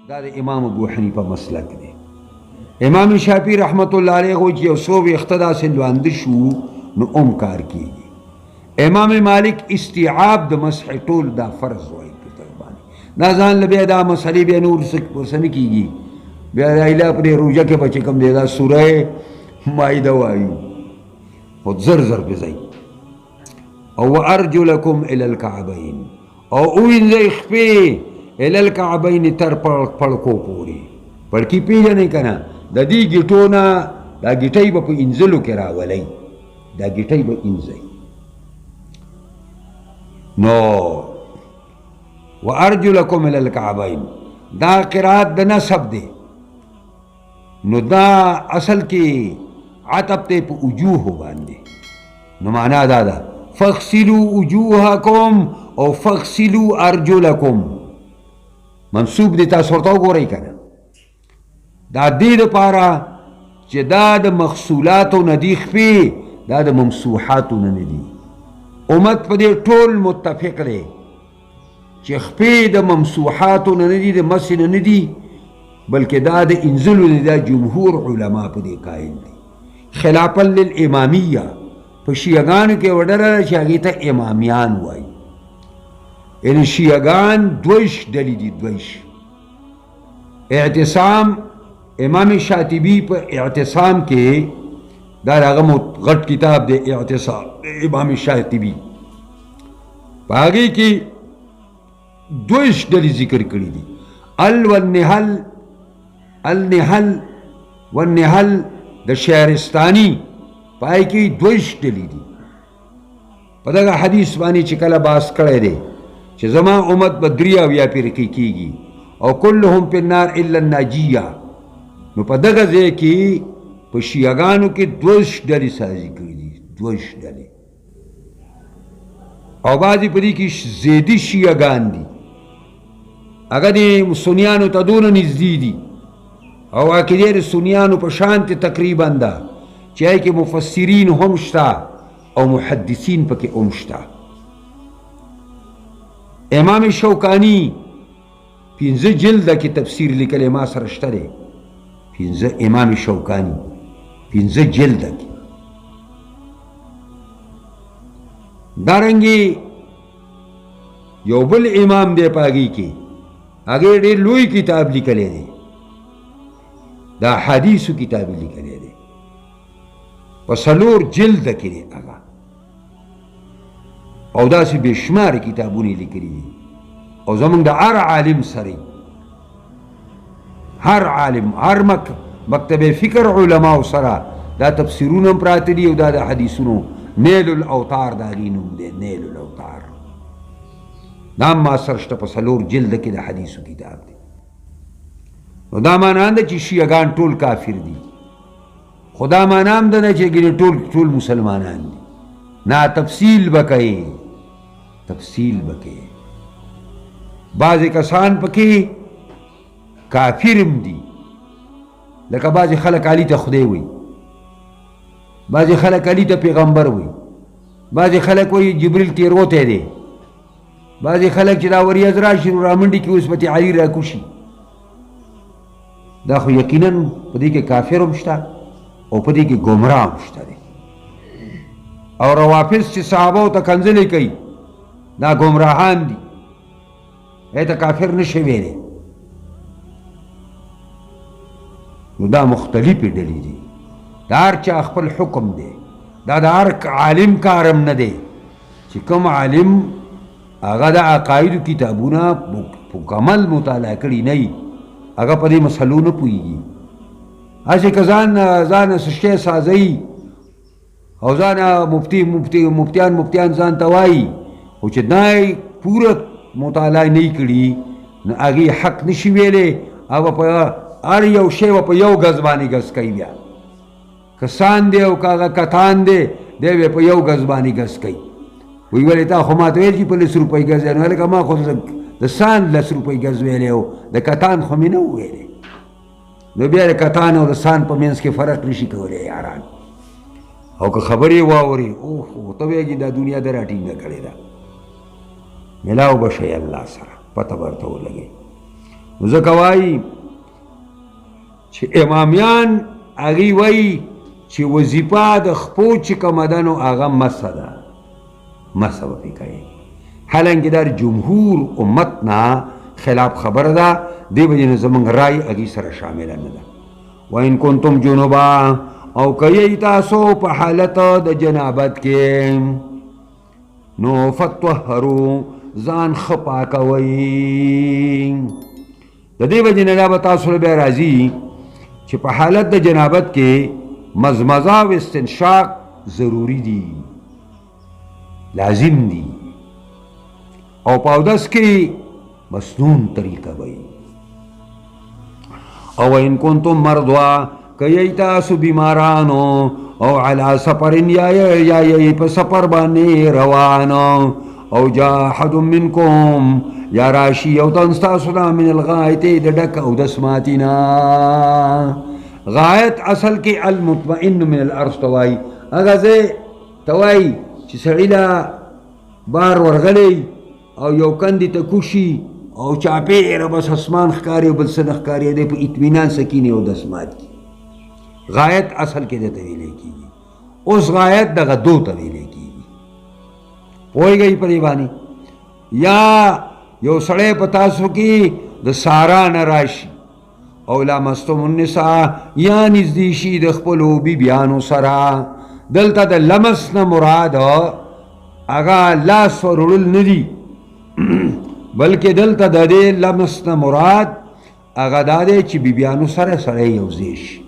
دا د امام ابو حنیفه مسلک دی. امام شافعي رحمت الله علیه وایي چې یو څو ویښته داسې لوانده شو نو کار کېږي. امام مالک استیعاب د مسح ټول دا فرض وایي په طرف باندې، دا ځان له بیا دا مسلې بیا نور څه نه کېږي، بیا د ایله پرې روژه کې به چې کوم دی دا سوره مایده وایي خو زر زر پې ځئ. او وارجلکم الی الکعبین، او ووینځئ خپې الی الکعبین تر پړکو پورې. پړکي پېژنئ که نه، د دې ګیټو نه دا ګیټۍ به په انځلو کې راولئ، دا ګیټۍ به انځئ. نو وارجلکم الی الکعبین دا قرات د نصب دی، نو دا اصل کې عطب ته په وجوه باندې، نو معنا دا ده فاغسلوا وجوهکم او فاغسلوا ارجلکم. منصوب دی، تاسو ورته وګورئ که نه، دا دې دپاره چې دا د مغسولاتو نه دي خپې، دا د ممسوحاتو نه دي. امت په دې ټول متفق دی چې خپې د ممسوحاتو نه دي، د مسح نه دي، بلکې دا د انزلو نه. دا جمهور علما په دې قایل دي. خلافا للامامیه په شیعګانو کې یوه ډله ده چې هغې ته امامیان وایي، یعنې شیعګان دویش ډلې دي، دویش. اعتصام امام شاطبي په اعتصام کې، دا د هغه غټ کتاب دی اعتصام امام شاطبي، په هغې کې دویش ډلې ذکر کړي دي. النحل والنحل د شهرستاني پای کې دویش ډلې دي. په دغه حدیث باندې چې کله باس کړی دی چې زما امت به 83 فرقې کېږي او کلهم فی النار الا الناجیه، نو په دغه ځای کې په شیعګانو کې دویش ډلې سازي کړي دي، دویش ډلې. او بعضې په دې کې زیدي شیعګان دي، هغه د سنیانو ته دونه نږدې دي او عقیدې د سنیانو په شانتې تقریبا ده چې هغې کې مفسرین هم شته او محدثین پکې هم شته. امام شوکانی 15 جلده کې تفسیر لیکلی، ما سره شته دی 15. امام شوکانی 15 جلده کې. دارنګې یو بل امام دی په هغې کې، هغې ډېر لوی کتاب لیکلی دی، دا حدیثو کتاب لیکلی دی، په 4 جلده کې دی هغه، او داسې بې شماره کتابونه یې لیکلي دي. او زمونږ د هر عالم سره، هر عالم، هر مکتب فکر علماو سره دا تفسیرونه هم پراته دي او دا د حدیثونو نیل الاوتار د هغې نوم دی، نیل الاوتار. دا هم ما سره شته په 4 جلده کې د حدیثو کتاب دی. نو دا معنا ده چې شیعګان ټول کافر دي، خو دا معنا هم ده نه چې ټول مسلمانان دي. نه، تفصیل به کوي، تفصیل به کوي. بعضې کسان پکې کافر هم دي، لکه بعضې خلک علي ته خدای وایي، بعضې خلک علي ته پیغمبر وایي، بعضې خلک وایي جبریل تیروتی دی، بعضې خلک چې دا وریځ راشي نو رامنډي کې اوس به علي راکوشي. دا خو یقینا په دې کې کافر هم شته او په دې کې ګمراه هم شته دی. او روافض چې صحابو ته کنځلې کوي دا ګمراهان دي، ته کافر نشي ویلی. نو دا مختلفې ډلې دي، دا هر چا خپل حکم دی، دا د هر عالم کارم نه دی چې کوم عالم هغه د عقایدو کتابونه په کمل مطالعه کړي نه وي، هغه په دې مسلو نه پوهېږي. هسې که ځان څه شی سازوي او ځان مفتیان ځان ته وایي، خو چې دا پوره مطالعه نه کړي نو هغې حق نشي ویلی. او په هر یو شی به په یو ګز باندې ګز کوي، بیا که سان دی او که هغه کتان دی، دی به په یو ګز باندې ګز کوي. وایي ولې تا خو ما ته ویل چې په 10 روپۍ ګز دی، نو هلکه ما خو د سان 10 روپۍ ګز ویلی او د کتان خو مې نه وویلی. نو بیا د کتان او د سان په منځ کې فرق نشي کولی یاران. او که خبرې واوري اوه ته وایي دا دنیا د راټینګه کړې ده. ملاو بشئ الله سره، پته به ورته ولګي. ځکه وایي چې امامیان هغوی وایي چې وظیفه د خپو چې کومه ده نو هغه مسه ده، مسه به پرې کوي، حالانکې دا جمهور امت نه خلاف خبره ده. دې وجې نه زموږ رای هغې سره شامله نه ده. وان کنتم جنوبا او که تاسو په حالت د جنابت کې نو فتطهروا ځان ښه پاکوئ. د دې وجې نه دا به تاسو له بیا راځي چې په حالت د جنابت کې مزمزه او استنشاق ضروری دي، لازم دي، او په اودس کې مسنون طریقه وي. او ان کنتم مرضوا که تاسو بیمارانو او علی سفر یا په سفر باندې روانو او جا احد منکم یا راشي یو تن ستاسو نه من الغایت د ډک اودس ماتینا. غایت اصل کې المطمئن من الارض توای، هغه ځای توای چې سړی له بار ورغلی او یو کندې ته کوشي او چاپېره بس اسمان ښکاري او بل څه نه ښکاري، دی په اطمینان سکینې اودس مات کړي. غایت اصل کې دته ویلی کېږي. اوس غایت دغه دو ته ویلی کېږي، پوهېږئ په دې باندې. یا یو سړی په تاسو کې د سارا نه راشي او لامستم النساء یا نږدې شي د خپلو بیبیانو سره. دلته د لمس نه مراد هغه لاس ورړل نه دي، بلکې دلته د دې لمس نه مراد هغه دا دی چې بیبیانو سره سړی یو ځای شي.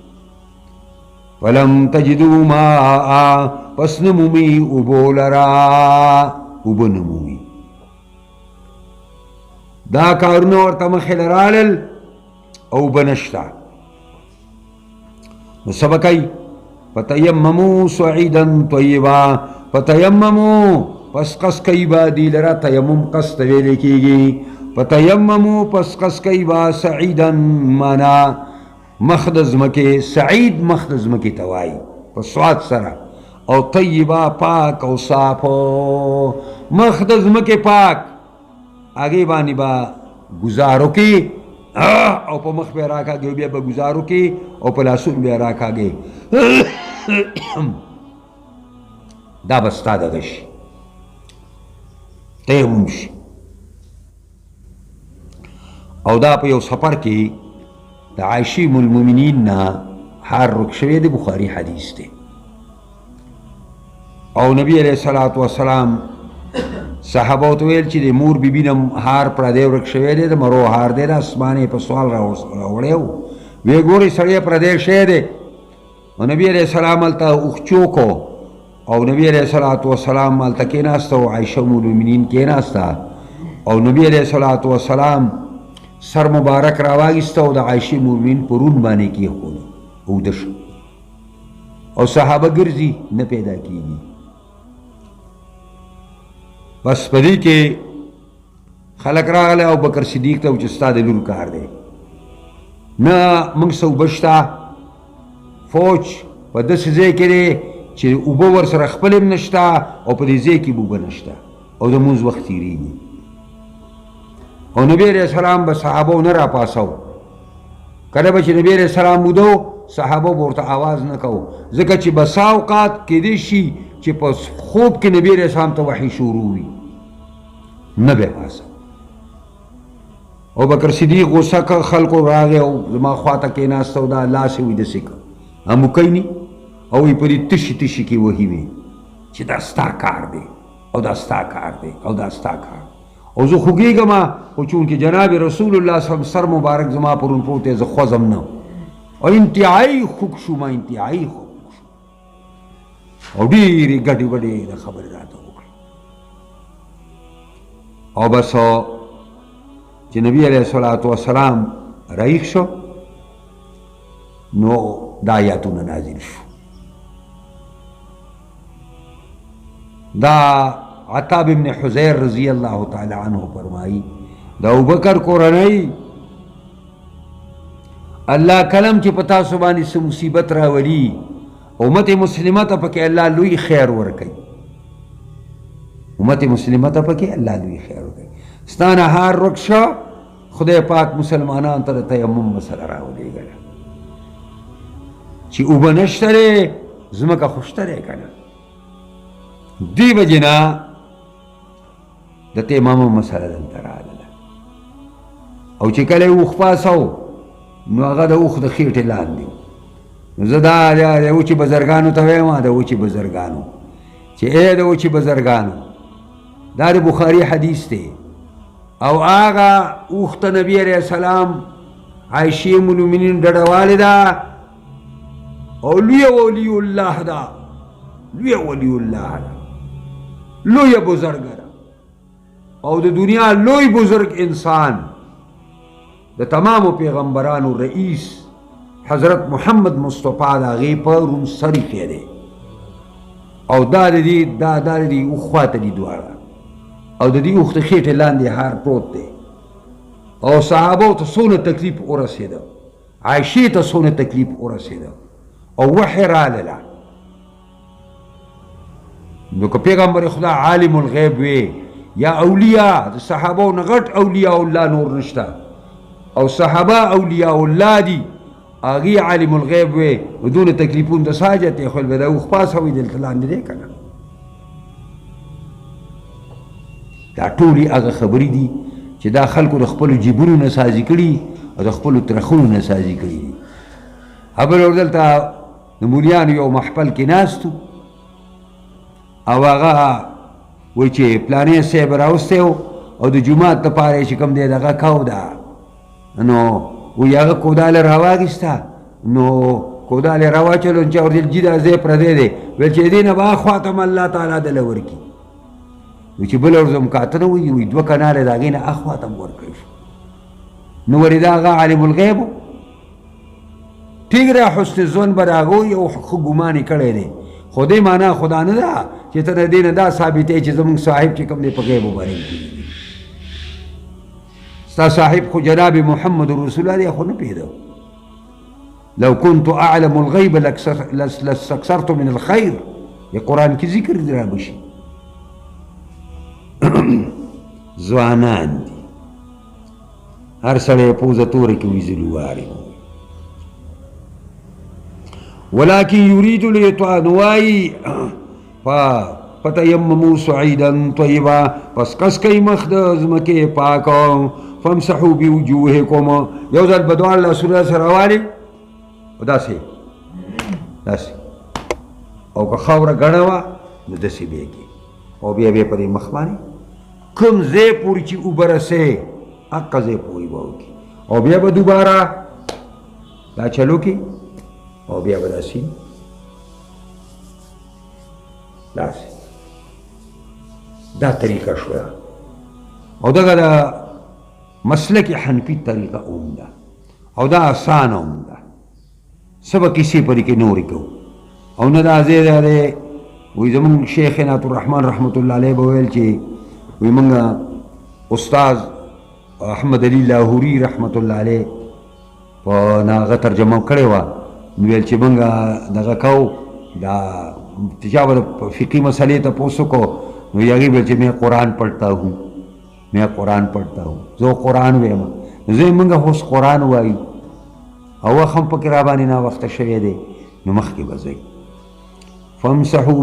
فلم تجدوا ماء پس نه مومي اوبو لرا، اوبه نه مومي. دا کارونه ورته مخې له رالل او اوبه نشته، نو څه به کوي؟ فتیمموا صعیدا طیبا، فتیمموا پس قص کوي با دی لره، تیمم قص ته ویلی کېږي. فتیمموا پس قص کوي با سعیدا معنا مخ د ځمکې، سعید مخ د ځمکې ته وایي په سواد سره، او طیبا پاک او صافو، مخ د ځمکې پاک، هغې باندې به ګزارو کې او په مخ به یې راکاږي او بیا به ګزارو کې او په لاسونو به یې راکاږي. دا به ستا دغه شي، تیمم شي. او دا په یو سفر کې د عایشې ام المؤمنین نه حار رک شوی دی، بخاري حدیث دی. او نبی علیه الصلاة والسلام صحابه ورته ویل چې د مور بیبي نه هار پردی ورک شوی دی، د مرو هار دی، د اسمان یې په سوال راوړی و. ویې ګورئ سړی پردی شوی دی. او نبی علیه السلام هلته اوښچوکو او نبی علیه الصلاة والسلام هلته کېناسته او عایشه ام المؤمنین کېناسته او نبی علیه الصلاة والسلام سر مبارک راواغیسته او د عایشې ام المؤمنین په رون باندې کېښوده، اوده شو. او صحابه ګرځي نه پیدا کېږي. بس په دې کې خلک راغلی او بکر صدیق ته و چې ستا د لور کار دی، نه موږ څه اوبه شته، فوج په داسې ځای کې دی چې اوبه ورسره خپل هم نشته او په دې ځای کې به اوبه نشته او د لمونځ وخت تېرېږي. او نبی علیه السلام به صحابه نه راپاسو، کله به چې نبی علیه السلام وده صحابه به ورته آواز نه کوو، ځکه چې بسا اوقات کېدی شي چې په خوب کې نبی علیه السلام ته وحی شروع وي، نه به پاسه. او بکر صدیق غصه که خلکو راغی او زما خواته کېناسته او دا لاس یې وي داسې که اموکی نی او یې په دې تشي تشي کې وهي وي چې دا ستا کار دی او دا ستا کار دی او دا ستا کار. او زه خوږېږم خو چونکې جناب رسول الله صلی الله سر مبارک زما پرون پروت دی، زه خوځم نه او انتهایي خوږ شوم، انتهایي خوږ شوم او ډېرې ګډې وډې د خبرې راته وکړې. او بس چې نبی علیه الصلاة والسلام رایښ شو نو دا آیاتونه نازل شو. دا عتاب ابن حزیر رضی اللہ تعالی عنہ فرمائی دا ابوبکر کورنۍ الله کلم چې پتا سبحانه سه مصیبت راولي امت مسلمه ته پکې الله لوی خیر ورکړي، امت مسلمه ته پکې الله لوی خیر ورکړي. ستانه هار رکشا خدای پاک مسلمانان ته د تیمم مسله راولېږله چې اوبه نشته دی ځمکه خو شته دی که نه دې وجې نه د تیمم مسله دلته راغله او چې کله یې اوښ پاسو نو هغه د اوښ د خېټې لاندې نو زه دا د وچې بزرګانو ته وایم د وچې بزرګانو چې ای د وچې بزرګانو دا د بخاري حدیث دی او هغه اوښ ته نبي علیه السلام عایشې ام المؤمنین ډډهوالې ده او لویه ولی الله ده لویه ولی الله ده لویه بزرګه ده او د دنیا لوی بزرگ انسان د تمامو پیغمبرانو رئیس حضرت محمد مصطفی د هغې په روم سر ایښی دی او دا د دې اوښ خواته دي دواړه او د دې اوښ د خېټې لاندې هار پروت دی او صحابو ته څونه تکلیف ورسېده عایشې ته څونه تکلیف ورسېده او وحی رالله نو که پیغمبر خدا عالم الغیب وی یا اولیاء د صحابو نه غټ اولیاء الله نور نشته او صحابه اولیاء الله دي هغې عالم الغیب وی دونه تکلیفونه د ساجت یې خو به د اوښ پاسه وي دلته لاندې دی که نه دا ټولې هغه خبرې دي چې دا خلکو د خپلو جیبونو نه سازي کړي او د خپلو ترخونو نه سازي کړي دي بل ور دلته د مولیانو یو محفل کې ناست او هغه وایي چې پلانې صاحب راوستی و او د جومات دپاره یې چې کوم دی دغه کو ده نو وایي هغه کوداله راواخېسته نو کودال یې راواچولو چې ورته جي دا ځای پردی دی ویل چې دې نه به اخوا ته م الله تعالی دله ورکړي وایي چې بله ورځ مکاته نه وایي 2 کناله د هغې نه اخوا ته م ورکړی شو نو ولې دا هغه عالم الغیب و ټیک دی حسن ظن به د هغه یو ښه ګمان یې کړی دی خو دې معنا خدا نه ده چې ته د دې نه دا ثابتې چې زموږ صاحب چې کوم دی په غیبو باندې ستا صاحب خو جناب محمد رسول الله دی خو نه پوهېده لو كنت اعلم الغیب لاستكثرت من الخیر یا قرآن کې ذکر دی را بشي ځوانان دي هر سړی پوزه توره کې وي ځلوارې ولكن يريد ليطعنوای فتیمموا صعیدا طیبا پس کس کوي مخ د ځمکې پاکه فامسحوا بوجوهکم یو ځل به دواړه لاسونه سره راوالي او داسې او که خاوره ګڼه وه نو داسې بیا کې او بیا بیا په دې مخ باندې کوم ځای پورې چې اوبه رسې هغه ځای پورې به وکړي او بیا به دوباره دا چلو کې او بیا به داسې دا طریقه شوه او دغه د مسلک حنفي طریقه هم ده او دا اسانه هم ده څه به کیسې پرې کې نورې کوو او نه دا ځای دی وایي زمونږ شیخ عنایت الرحمن رحمت الله علیه به ویل چې وایي موږ استاد احمد علي لاهوري رحمت الله علیه په هغه ترجمه کړې وه نو ویل چې موږ دغه کوو دا چا به د فقهي مسئلې تپوس وکړو نو هغې ویل چې میں قرآن پڑھتا ہوں زه قرآن ویم زه موږ اوس قرآن وایو او وخت هم پکې را باندې ناوخته شوی دی نو مخکې به ځئ فامسحوا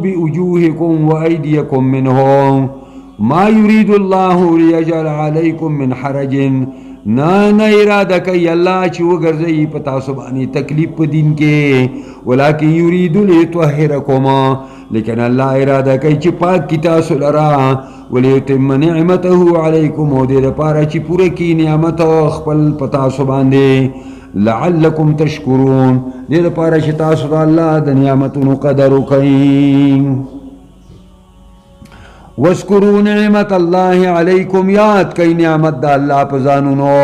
بوجوهکم وایدیکم منه ما یرید الله لیجعل علیکم من حرج نه اراده کوي الله چې وګرځوي په تاسو باندې تکلیف په دین کې ولکن یرید لیطهرکم لیکن الله اراده کوي چې پاک کی تاسو لرا ولیتم نعمته علیکم او دې لپاره چې پوره کی نعمت خپل په تاسو باندې لعلکم تشکرون دې لپاره چې تاسو د الله د نعمتونو قدر وکړئ واذکروا نعمت الله علیکم یاد کئی نعمت دا اللہ پزانونو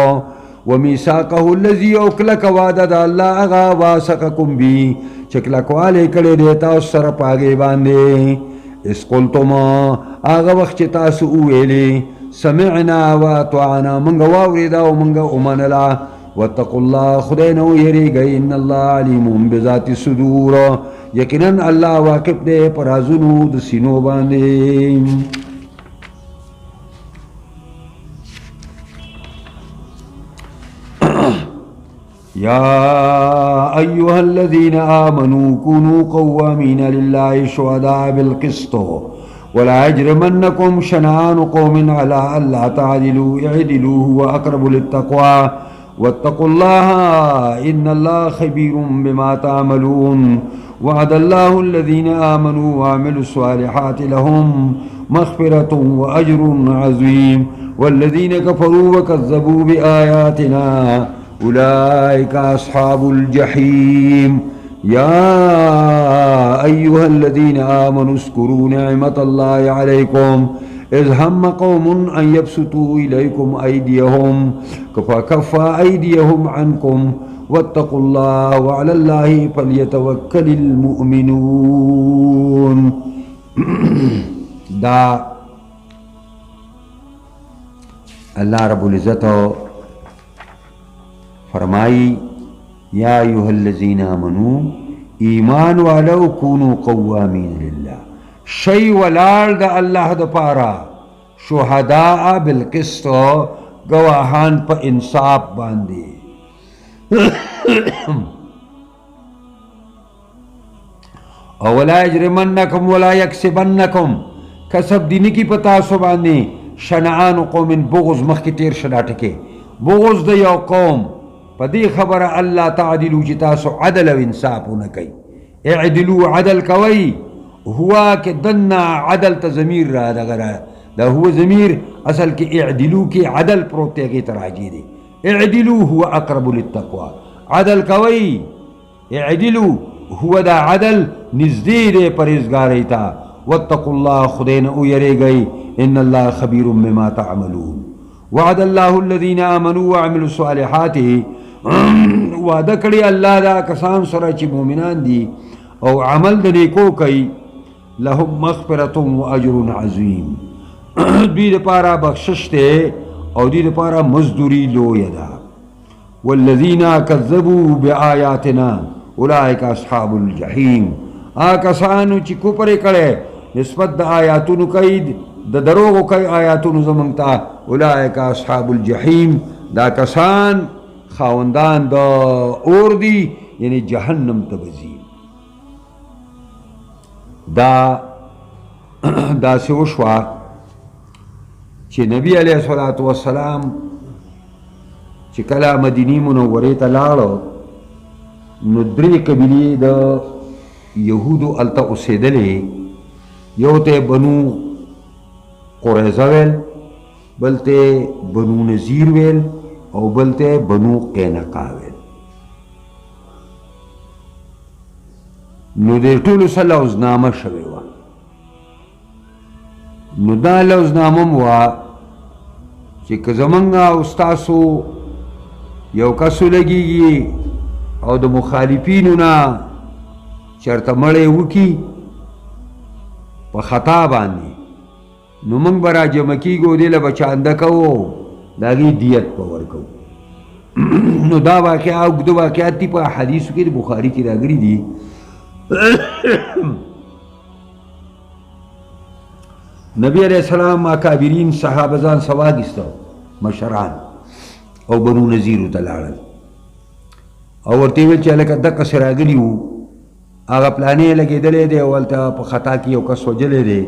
ومیثاقه الذی اوکلک وعده دا اللہ اغا واسقکم بی چکلکوالے کڑے دیتا اس سر پاگے باندے اس قلتم آغا وقت تاسو اویلی سمعنا واتعنا منگا واوریدا و منگا امانلا واتقوا اللہ خدینو یری گئی ان اللہ علیم بذات صدور یقیناً اللہ واقف دے پرازونو د سینو باندې يا أيها الذين آمنوا كونوا قوامين لله شهداء بالقسط ولا يجرمنكم شنآن قوم على ألا تعدلوا اعدلوا هو أقرب للتقوى واتقوا الله إن الله خبير بما تعملون وعد الله الذين آمنوا وعملوا الصالحات لهم مغفرة وأجر عظيم والذين كفروا وكذبوا بآياتنا أولئك أصحاب الجحيم يا أيها الذين آمنوا اذكروا نعمة الله عليكم إذ هم قوم أن يبسطوا إليكم أيديهم فكف أيديهم عنكم واتقوا الله وعلى الله فليتوكل المؤمنون دا اللہ رب العزت فرمائی یا ایها الذین آمنوا ایمان والو کونوا قوامین للہ شی ولال دا اللہ دا پارا شہداء بالقسط گواہان پا انصاف باندے ولا یجرمنکم ولا یکسبنکم کسب دینی کی پتاسو باندے شنعان قوم بغض مخ کی تیر شنا ٹکے بغض دا یو قوم پا دی خبر اللہ تعدلو جتاسو عدل و انصافو نکی اعدلو عدل کوئی ہوا کہ دننا عدل تا ضمیر را دا غرا دا ہوا ضمیر اصل کہ اعدلو کی عدل پروتے کی تراجی دے اعدلو ہوا اقرب للتقوی عدل کوئی اعدلو ہوا دا عدل نزدی دے پریزگاری تا واتقوا اللہ خدین او یرے گئی ان اللہ خبیر بما تعملون وعد اللہ الذین آمنوا وعملوا الصالحات وعدہ کری اللہ دا کسان سره چی مومنان دی او عمل دا نیکو کئی لهم مغفرت و اجر عظیم دوی دا پارا بخشش تے او دوی دا پارا مزدوری لوی دا والذین کذبوا بآیاتنا اولئک اصحاب الجحیم آکسانو چی کپر کرے نسبت دا آیاتونو کئی دا دروغو کئی آیاتونو زمانتا اولئک اصحاب الجحیم دا کسان خاوندان دا اور دی یعنی جہنم تبزی دا سوشوا چی نبی علیہ السلام چی کلا مدینی منوریتا لارو ندری قبیلی دا یہودو علتا اسیدلے یو تے بنو قریظہ ویل بلتے بنو نذیر ویل او بلتے بنو قینقا ویل نو دے طولو سا لوزنامہ شوی وا نو دا لوزنامم وا چی کزمنگا استاسو یو کسو لگی گی او دا مخالفینو نا چرتا مڑے وکی پا خطا باندی نو منگ برا جمکی گو دیل بچاندکو داگی دیت پاور کو نو دا واقعات دو واقعات تی پا حدیثو کی بخاری کی راگری دی نبی علیہ السلام اکابرین صحابزان سواگستو مشران او بنو نذیرو تلالل او ورطیویل چلکا دقا سراغلیو آغا پلانے لگے دلے دے اولتا پا خطا کی او کس وجلے دے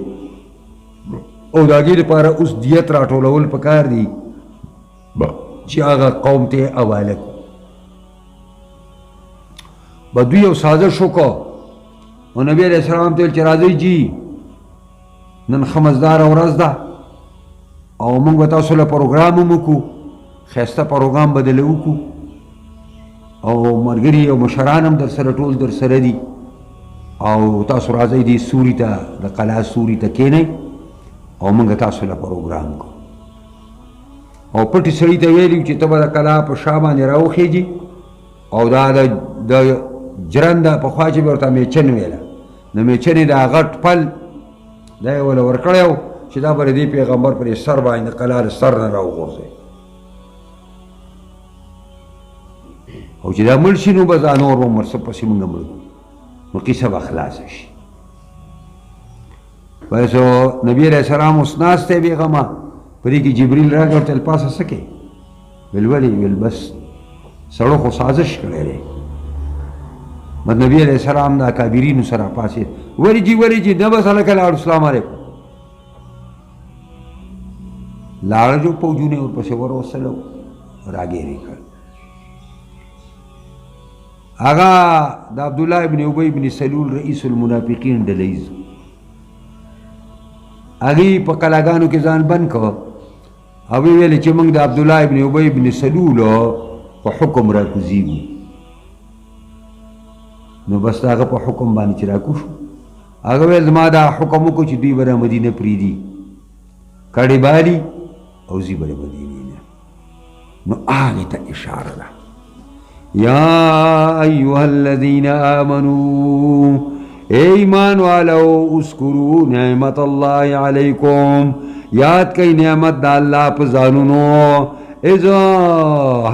او داگی دے پارا اس دیت راٹولول پکار دی چی آغا قوم تے اوالکو بدوی او سازشو کو و نبی علیہ السلام تیل چرازی جی نن خمزدار او رز دا او منگ بتاسو لپروگرامو مکو خیستا پروگرام بدلو کو او مرگری او مشرانم در سر طول در سر دی او تاسو رازی دی سوری تا دا قلعه سوری تا کینی او منگ تاسو لپروگرام کو او پٹی سری تا ویلیو چی تبا دا قلعه پا شابانی راو خیجی او دا جرن دا پا خواجی برتا میچن ویلا نا میچنی دا غٹ پل دا اولا ورکڑیو چی دا بر دی پیغمبر پر سر باین دا قلعه سر نراو غرزی او چی دا ملشی نو بزانور و مرسب پسی منگا ملگو نو قصہ با خلاص شی ویسو نبی علیہ السلام اسناس تے بیغما پری کی جبریل را گرتا الپاسا سکے ویل ولی ویل بس سړو خو سازش کړی دی. نبی علیہ السلام دا کابرینو سره پاسې ولې جی نه بس هلکه لاړو السلام علیکم لاړه جو پوجونه ورپسې وروستلو راګیرې کړ. هغه د عبدالله ابن ابی ابن سلول رئیس المنافقین ډلیز هغې په قلاګانو کې ځان بند کړ او ویل چې موږ د عبدالله ابن ابی ابن سلول په حکم راکوزیږو. نو بس د هغه په حکم باندې چې راکوز شو هغه ویل زما دا حکم وکړو چې دوی به مدینه پرېږدي کډې بالي او ځي به مدینې نه. نو هغې ته اشاره ده یا ایها الذین آمنوا اے ایمان والو اذکروا نعمت اللہ علیکم یاد کئی نعمت دا اللہ پا ځانونو اذا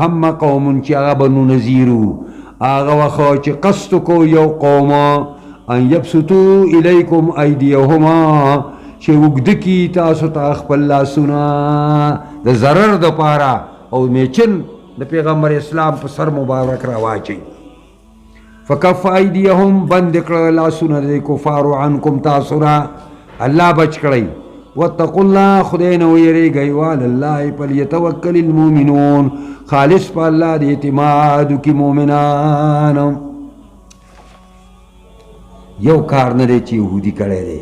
هم قوم چی آغا بنو نذیرو آغا وخوا چی قصد کو یو قوم ان یبسطو الیکم ایدیهما چی وگدکی تاسو تا اخپل لاسونا دا ضرر دا پارا او میچن د پیغمبر اسلام په سر مبارک را واچي. فکف ایدیهم بند کړه لاسونه د کفارو عنکم تاسو را الله بچ کړئ. واتقوا الله خدای نه ویریږئ وعلى الله فلیتوکل المؤمنون خالص په الله د اعتماد وکړي مؤمنان. یو کار نه دی چې یهودي کړی دی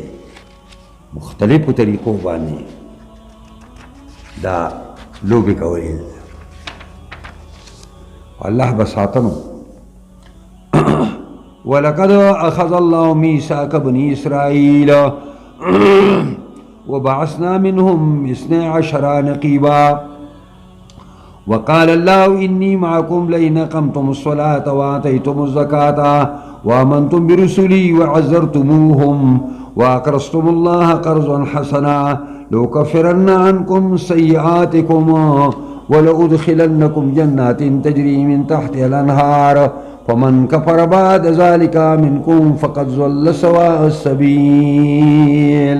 مختلفو طریقو باندې دا لوبې کولې الله بساتنو. ولقد اخذ الله ميثاق بني اسرائيل وبعثنا منهم 12 نقيبا وقال الله اني معكم لئن اقمتم الصلاة واتيتم الزكاة وامنتم برسلي وعزرتموهم واقرضتم الله قرضا حسنا لأكفرن عنكم سيئاتكم ولأدخلنكم جنات تجري من تحتها الأنهار فمن كفر بعد ذلك منكم فقد ضل سواء السبيل.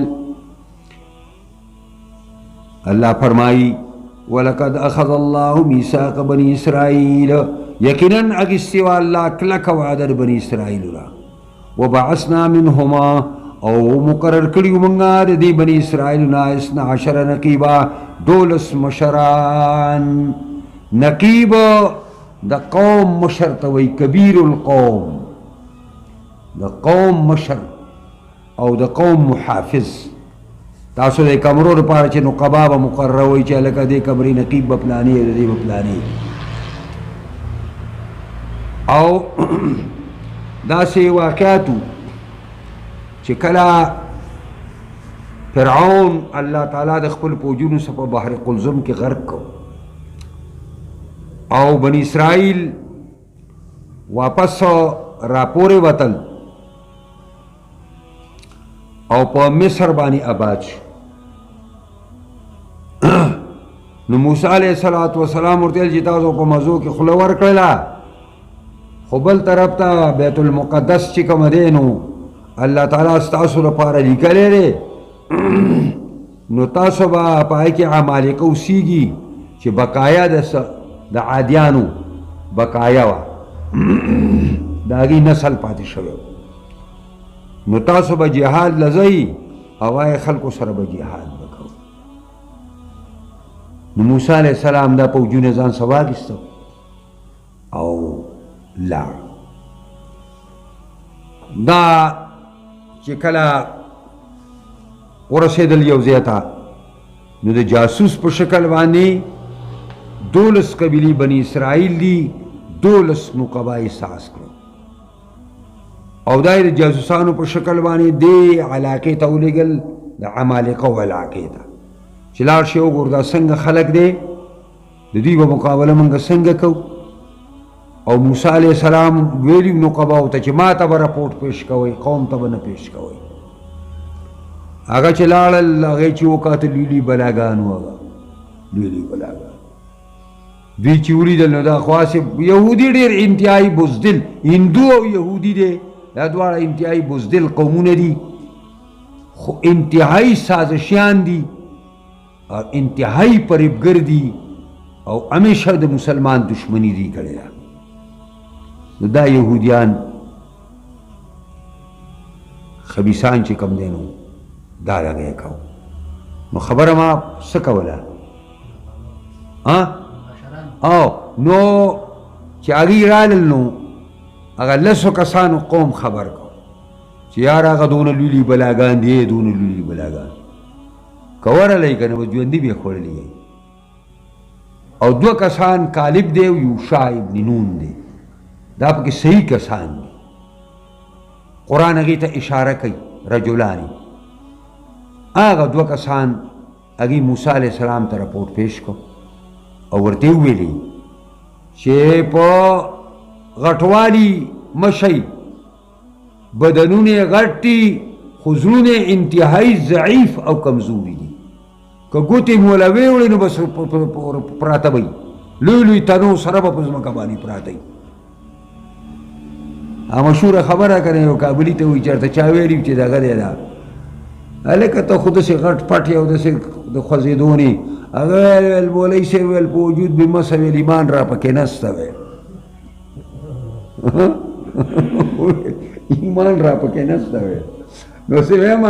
اللہ فرمائی وَلَقَدْ أَخَذَ اللَّهُ مِيثَاقَ بَنِي إِسْرَائِيلَ یقیناً اگستوا اللہ کلک وعدر بنی اسرائیل را وبعثنا منهما او مقرر کړیو منگا دی بنی اسرائیل نا 12 نقیبا 12 مشران. نقیب دا قوم مشر توی کبیر القوم دا قوم مشر او دا قوم محافظ. تاسو دا کمرو دا پارا چه نقبا با مقرر وی چه لکا دے کمری نقیب بپلانی دا دے بپلانی او دا سی واقعاتو چه کلا فرعون اللہ تعالیٰ د خپل پوجونو سپا بحر قلزم کی غرق کو او بنی اسرائیل واپس راپور وطن او پا مصر بانی آباد شو. نو موسیٰ علیہ السلام ورطیل جی تاسو پا مزو کی خلور کرلا خو بل طرف تا بیت المقدس چی کم دینو اللہ تعالیٰ ستاسو لپارا لکلے دے نو تاسو با پای کی عمالکو سیگی چی بقایا دا عادیانو بقایا وا داگی نسل پاتی شویو نو تاسو با جہاد لزئی اوائے خلقو سر با جہاد بکو. نو موسیٰ علیہ السلام دا پوجون ازان سواگستو او لا دا چی کلا ورسیدل یو زیتا نو دا جاسوس پر شکل بانی 12 قبیلی بنی اسرائیل دی 12 نقبائی ساس کرو او دای دا جاسوسانو پر شکل بانی دی علاقے تا اولیگل دا عمالقو علاقے تا چلار شیو گردا سنگ خلق دے دی با مقابلہ منگا سنگ کو او موسیٰ علیہ السلام ویلیو نقباو تا چی ما تا با رپورٹ پیش کوئی قوم تا با نپیش کوئی آگا چی لارل آگا چی وکات لیلی بلاگانو آگا لیلی بلاگان دوی چی ولی دل نو دا خواسی یهودی دیر انتہائی بزدل ہندو او یهودی دے دا دوارا انتہائی بزدل قومون دی خو انتہائی سازشیان دی اور انتہائی پریبگر دی او ہمیشہ دا مسلمان دشمنی دی کرے دا نو دا یهودیان خبیثان چې کم دی نو دا لګی کو نو خبره ما څه کوله او نو چې هغوی رالل نو هغه لسو کسانو قوم خبر کو چې یار هغه دونه لولي بلاګان دی دونه لولي بلاګان که ورلی که نه به ژوندي به یې خوړلی او دوه کسان کالب دی او یوشع ابن نون دی دا پکې صحیح کسان دي قرآن هغې ته اشاره کوي رجلانی هغه دوه کسان هغې موسی علیه السلام ته رپورټ پیش کو او ورته یې وویلې چې په غټوالي مشئ بدنونه غټ دي خو زړونه انتهایی ضعیف او کمزوري دي که ګوتې مولوي وړي نو بس پراته وي لوی لوی تنو سره به په ځمکه باندې پراته وي مشهوره خبره که نه یو کابلي ته وایي چېرته چا ویلي چې دغه دی دا هلکه ته خو داسې غټ پټ یې او داسې د خوځېدو نه هغه ویل مولوي صاحب ویل په وجود بې مسه ویل ایمان را پکې نسته ویل ایمان را پکې نسته ویل نو څه وایم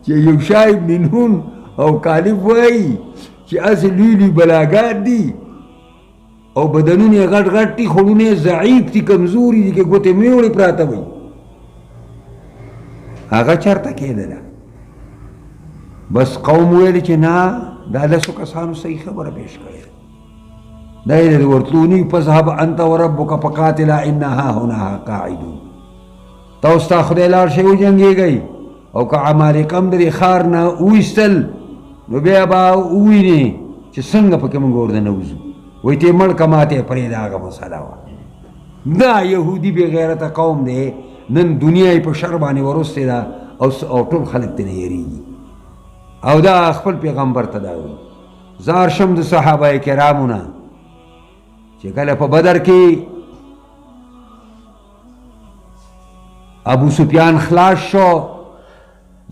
چې یوشع ابن نون او کالب وایي چې هسې لوی لوی بلاګان دي او بدنونه یې غټ غټ دي خوړونه یې ضعیف دي کمزوري دي که ګوتې میوړې پراته وي هغه چېرته کېدله بس قوم ویل چې نه دا لسو کسانو صحیح خبره پیش کړې دا یې د ورتلوني فذهب انت وربک فقاتلا انا هاهنا قاعدون تاسو ستا خدای لاړ شئ وجنګېږئ او که عمالقه هم د دې ښار نه وویستل نو بیا به ووینې چې څنګه پکې موږ ورته نوځو وایي ته یې مړ که ماته یې پرېږده هغه مسله وه دا یهودي بې غیرته قوم دی نن دنیا یې په شر باندې ورستې ده او ټول خلک ترې یېرېږي او دا خپل پیغمبر ته دا وایي زه ارشم د صحابه کرامو نه چې کله په بدر کې ابو سفیان خلاص شو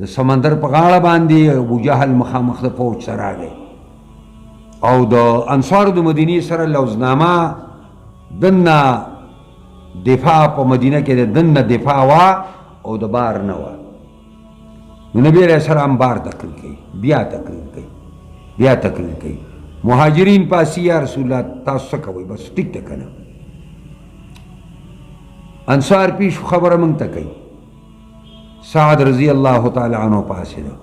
د سمندر په غاړه باندې ابو جهل مخامخ د فوج سره راغی او د انصارو د مدینې سره لوزنامه دننه دفاع په مدینه کې د دننه دفاع وه او د بار نه وه نو نبی علیه السلام بار تقریر کوي بیا تقریر کوي مهاجرین پاسی یا رسول الله تاسو څه کوئ بس ټیک ده که نه انصار پیش خبره موږ ته کوي سعد رضی الله تعالی عنه پاسېده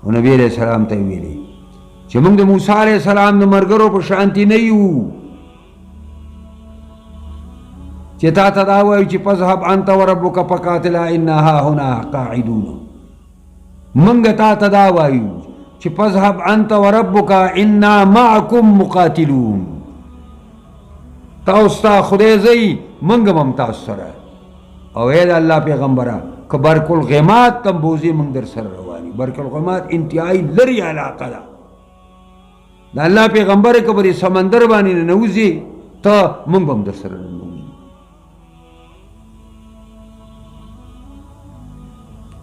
او نبی علیه السلام ته یې ویلې چې موږ د موسی علیه السلام د ملګرو په شانتي نه یو چې تا ته دا وایو چې فذهب انت وربک فقاتلا انا هاهنا قاعدون موږ تا ته دا وایو چې فذهب انت وربک انا معکم مقاتلون تاسو ته خدای ځئ موږ هم تاسو سره او ای د الله پیغمبره که برق الغمات کمبوزې موږ در سره رواني برق الغمات انتهایی لرې علاقه ده د الله پیغمبره که به د سمندر باندې ننوځې ته موږ به هم در سره ننوځو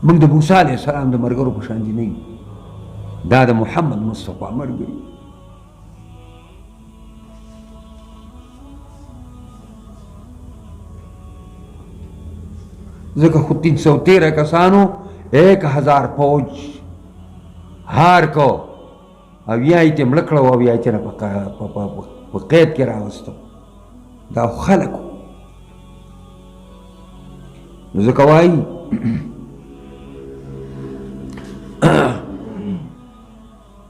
موږ د موسی علیه السلام د ملګرو په شان دي نه یو دا د محمد مصطفی ملګري ځکه خو 313 کسانو 1000 فوج هار کو او یا یې ته مړه کړه او یا یې ته په قید کې راوستو دا خلک نو ځکه وایي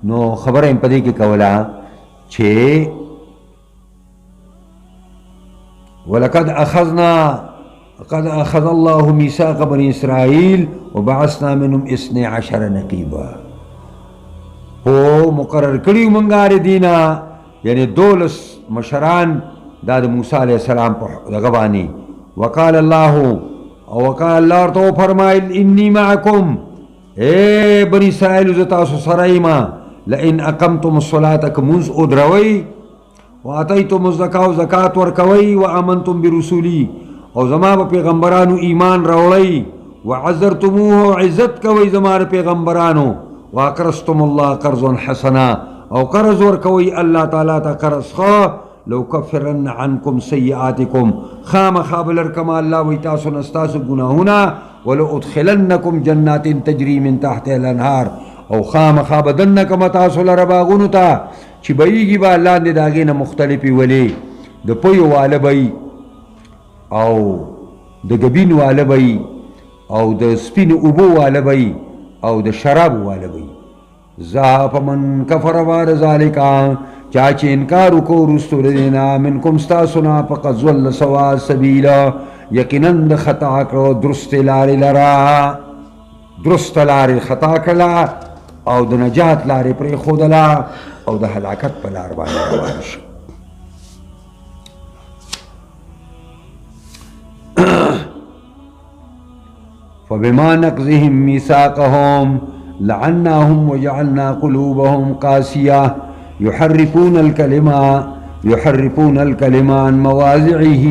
نو خبره یې په دې کې کوله چې ولقد أخذ الله ميثاق بني إسرائيل وبعثنا منهم 12 نقيبا هو مقرر کړیو منګار دینا یعنی 12 مشران دا د موسی علیه السلام په دغه باندې وقال الله ورته فرمایل انی معکم اے بني اسرائیل زه تاسو سره یم لئن اقمتم الصلاة که مونځ ودروئ واتیتم الزکاة زکات ورکوئ وآمنتم برسولي او زما په پیغمبرانو ایمان راوړئ وعزرتموه عزت کوئ زما د پیغمبرانو واقرضتم الله قرضا حسنا او قرض ورکوئ الله تعالی ته قرض ښه لو کفرن عنکم سیئاتکم خامخا بلرکما اللہ وی تاسو نستاسو گناہونا ولو ادخلنکم جنات تجری من تحت الانہار او خامخا بدنکم تاسو لرباغونو تا چی بیگی با اللہ دی داگین مختلفی ولی دا پوی والا بی او دا گبین والا بی او دا سپین اوبو والا بی او د شراب والا بی ذا من کفر وار ذالکا چاچه انکارو کو رستو دینا منکم ستاسونا فقد ظل سوا سبیلا یقیناً د خطا کرو درست لاری لرا درست لاری خطا کلا او د نجات لاری پر خودلا او د حلاکت پر لار بانی روانش فبما نقضهم ميثاقهم لعناهم وجعلنا قلوبهم قاسية يحرفون الكلمة عن مواضعه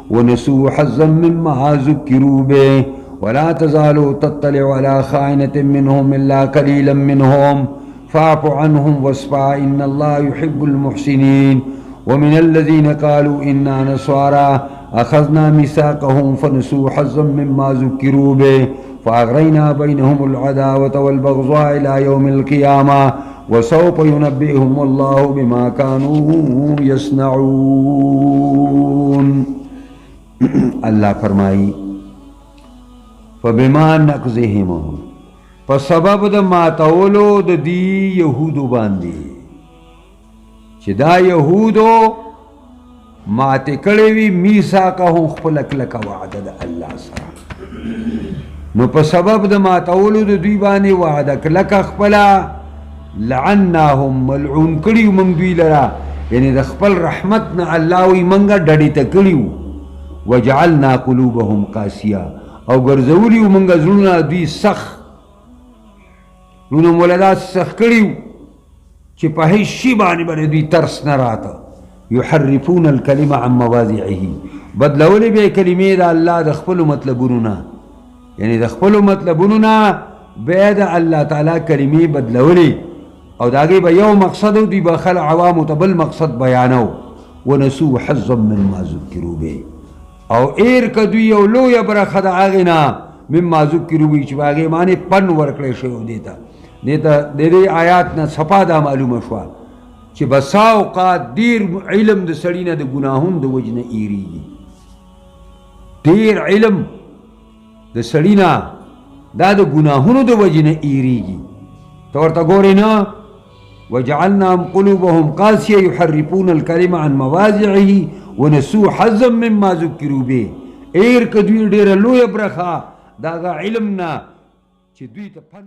ونسوا حظا مما ذكروا به ولا تزال تطلع على خائنة منهم إلا قليلا منهم فاعف عنهم واصفح إن الله يحب المحسنين ومن الذين قالوا إنا نصارى أخذنا ميثاقهم فنسوا حظا مما ذكروا به فأغرينا بينهم العداوة والبغضاء إلى يوم القيامة وسوف ينبئهم الله بما كانوا يصنعون اللہ فرمائی فبما نقضهم فسبب د ماتولو د دی یهودو باندې چې دا یهودو ماته کړی وی میثاقهم خپل کلک وعده د الله سره نو په سبب د ماتولو د دوی باندې وعده کلک خپل لعناهم ملعون کړیو من دوی لرا یعنی د خپل رحمت نه الله وی منګه ډډی ته کړیو وجعلنا قلوبهم قاسیه او ګرځولیو منګه زړونه دوی سخ نو مولدا سخ کړیو چې په هیڅ شی باندې دوی ترس نه راته يحرفون الكلمة عن مواضعه بدلولی به کلمې د الله د خپل مطلبونو نه یعنی د خپل مطلبونو نه به د الله تعالی کلمې بدلولی او داګه به یو مقصد دی به خل عوام ته بل مقصد بیانو ونسوا حظا مما ذكروا به او ایر کدوی او لوی برخه د اغینا مما ذکروا به چې باغې معنی پن ورکړې شو دیتا د دې آیات نه صفا دا معلومه شو چې بسا اوقات دیر علم د سړی نه د ګناهونو د وجه نه ایریږي دیر علم د سړی نه دا د ګناهونو د وجه نه ایریږي ته ورته ګورې نه وجعلنا قلوبهم قاسية يحرفون الكلمة عن مواضعه ونسوا حظا مما ذكروا به ایر کدوی ډیره لویه برخه دا علم نه چې دوی ته فن